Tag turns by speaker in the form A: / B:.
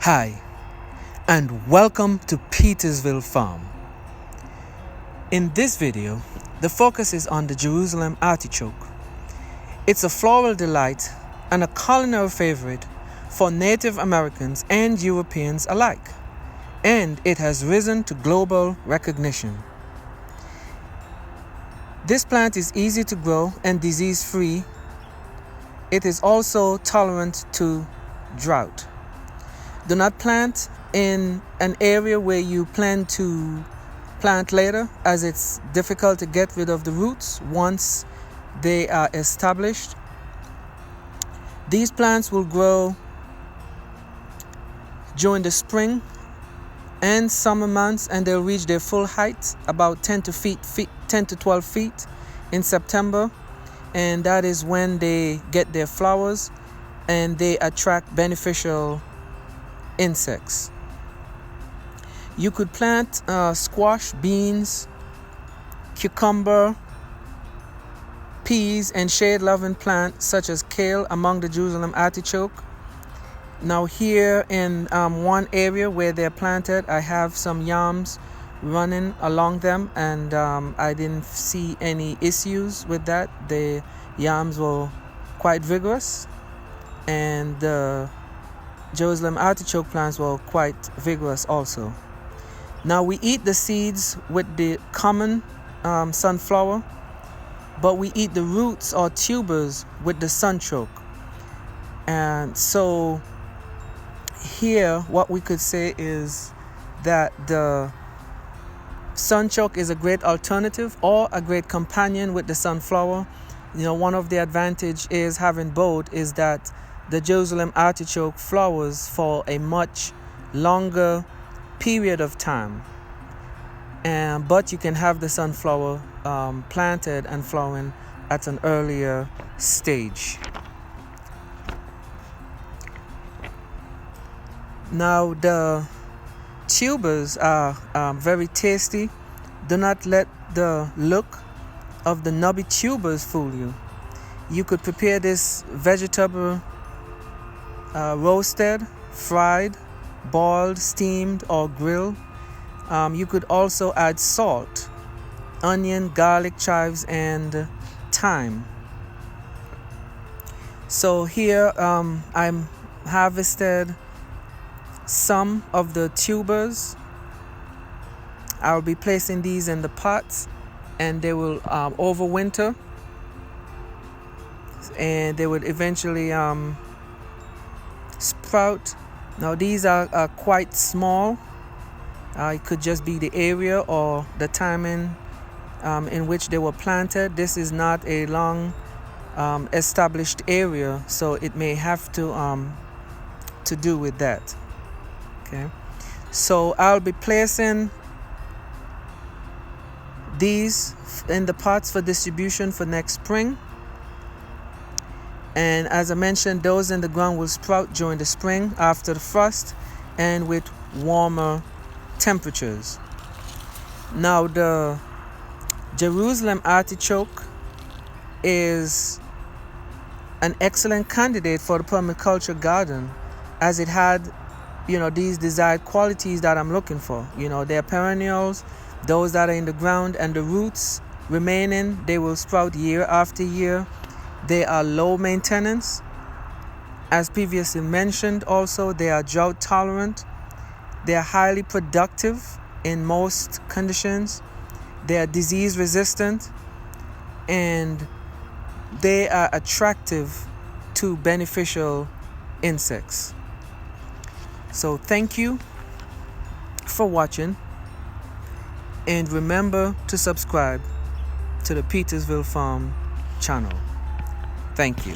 A: Hi, and welcome to Petersville Farm. In this video, the focus is on the Jerusalem Artichoke. It's a floral delight and a culinary favorite for Native Americans and Europeans alike, and it has risen to global recognition. This plant is easy to grow and disease-free. It is also tolerant to drought. Do not plant in an area where you plan to plant later, as it's difficult to get rid of the roots once they are established. These plants will grow during the spring and summer months, and they'll reach their full height, about 10 to 12 feet in September, and that is when they get their flowers and they attract beneficial insects. You could plant squash, beans, cucumber, peas, and shade-loving plants such as kale among the Jerusalem artichoke. Now here in one area where they're planted, I have some yams running along them, and I didn't see any issues with that. The yams were quite vigorous, and the Jerusalem artichoke plants were quite vigorous also. Now we eat the seeds with the common sunflower, but we eat the roots or tubers with the sunchoke. And so here what we could say is that the sunchoke is a great alternative or a great companion with the sunflower. You know, one of the advantages is having both is that the Jerusalem artichoke flowers for a much longer period of time, but you can have the sunflower planted and flowering at an earlier stage. Now the tubers are very tasty. Do not let the look of the knobby tubers fool you. You could prepare this vegetable roasted, fried, boiled, steamed, or grilled. You could also add salt, onion, garlic, chives, and thyme. So here I'm harvested some of the tubers. I'll be placing these in the pots, and they will overwinter, and they would eventually sprout. Now these are quite small. It could just be the area or the timing in which they were planted. This is not a long established area, so it may have to do with that. Okay, so I'll be placing these in the pots for distribution for next spring. And as I mentioned, those in the ground will sprout during the spring after the frost and with warmer temperatures. Now the Jerusalem artichoke is an excellent candidate for the permaculture garden, as it had, these desired qualities that I'm looking for. They're perennials, those that are in the ground, and the roots remaining, they will sprout year after year. They are low maintenance. As previously mentioned, also, they are drought tolerant. They are highly productive in most conditions. They are disease resistant, and they are attractive to beneficial insects. So thank you for watching, and remember to subscribe to the Petersville Farm channel. Thank you.